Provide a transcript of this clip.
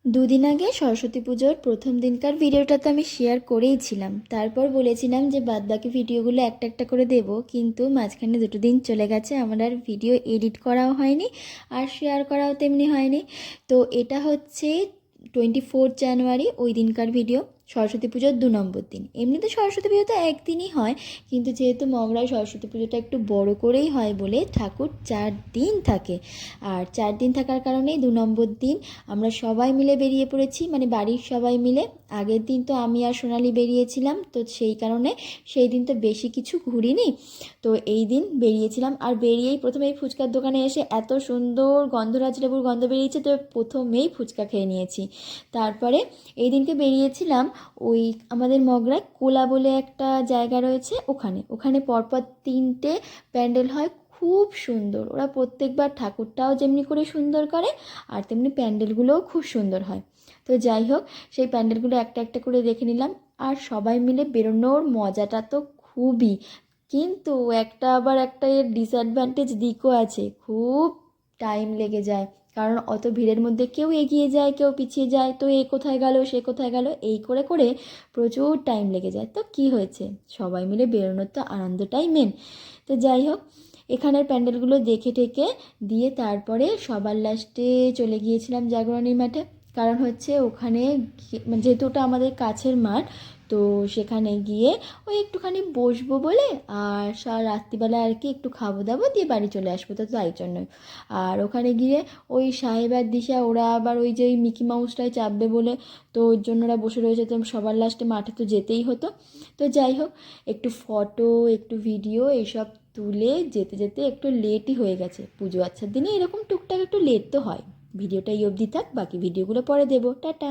দুদিন আগে সরস্বতী পুজোর প্রথম দিনকার ভিডিওটা তো আমি শেয়ার করেইছিলাম। তারপর বলেছিলাম যে বাদবাকি ভিডিওগুলো একটা একটা করে দেব, কিন্তু মাঝখানে দুটো দিন চলে গেছে, আমার আর ভিডিও এডিট করাও হয়নি আর শেয়ার করাও তেমনি হয়নি। তো এটা হচ্ছে 24 জানুয়ারি, ওই দিনকার ভিডিও, সরস্বতী পুজোর 2 নম্বর দিন। এমনিতে সরস্বতী পুজো তো একদিনই হয়, কিন্তু যেহেতু মগরায় সরস্বতী পুজোটা একটু বড় করেই হয় বলে ঠাকুর 4 দিন থাকে। আর 4 দিন থাকার কারণেই 2 নম্বর দিন আমরা সবাই মিলে বেরিয়ে পড়েছি, মানে বাড়ির সবাই মিলে। আগের দিন তো আমি আর সোনালি বেরিয়েছিলাম, তো সেই কারণে সেই দিন তো বেশি কিছু ঘুরিনি। তো এই দিন বেরিয়েছিলাম, আর বেরিয়েই প্রথমে এই ফুচকার দোকানে এসে এত সুন্দর গন্ধরাজ লেবুর গন্ধ বেরিয়েছে, তো প্রথমেই ফুচকা খেয়ে নিয়েছি। তারপরে এই দিনকে বেরিয়েছিলাম ওই আমাদের মগরায় কোলা বলে একটা জায়গা রয়েছে, ওখানে ওখানে পরপর 3টে প্যান্ডেল হয়, খুব সুন্দর। ওরা প্রত্যেকবার ঠাকুরটাও যেমনি করে সুন্দর করে আর তেমনি প্যান্ডেলগুলোও খুব সুন্দর হয়। তো যাই হোক, সেই প্যান্ডেলগুলো একটা একটা করে দেখে নিলাম। আর সবাই মিলে বেরোনোর মজাটা তো খুবই, কিন্তু একটা এর ডিসঅ্যাডভান্টেজ দিকও আছে, খুব টাইম লেগে যায়। কারণ অত ভিড়ের মধ্যে কেউ এগিয়ে যায়, কেউ পিছিয়ে যায়, তো এ কোথায় গেল সে কোথায় গেল এই করে করে প্রচুর টাইম লেগে যায়। তো কি হয়েছে, সবাই মিলে বেরোনোর তো আনন্দটাই মেন। তো যাই হোক, এখানের প্যান্ডেলগুলো দেখে টেকে দিয়ে তারপরে সবার লাস্টে চলে গিয়েছিলাম জাগরণী মাঠে। কারণ হচ্ছে ওখানে যেহেতু ওটা আমাদের কাছের মাঠ, তো সেখানে গিয়ে ওই একটুখানি বসবো বলে, আর রাত্রিবেলা আর কি একটু খাবো দাবো দিয়ে বাড়ি চলে আসবো, তো তাই জন্যই। আর ওখানে গিয়ে ওই সাহেব আর দিশা ওরা আবার ওই যে মিকি মাউসটাই চাপবে বলে, তো ওর জন্য ওরা বসে রয়েছে, তো সবার লাস্টে মাঠে তো যেতেই হতো। তো যাই হোক, একটু ফটো একটু ভিডিও এইসব তুলে যেতে যেতে একটু লেটই হয়ে গেছে। পুজো আচ্ছার দিনে এরকম টুকটাক একটু লেট তো হয়। ভিডিওটা এই অবধি থাক, বাকি ভিডিওগুলো পরে দেবো। টাটা।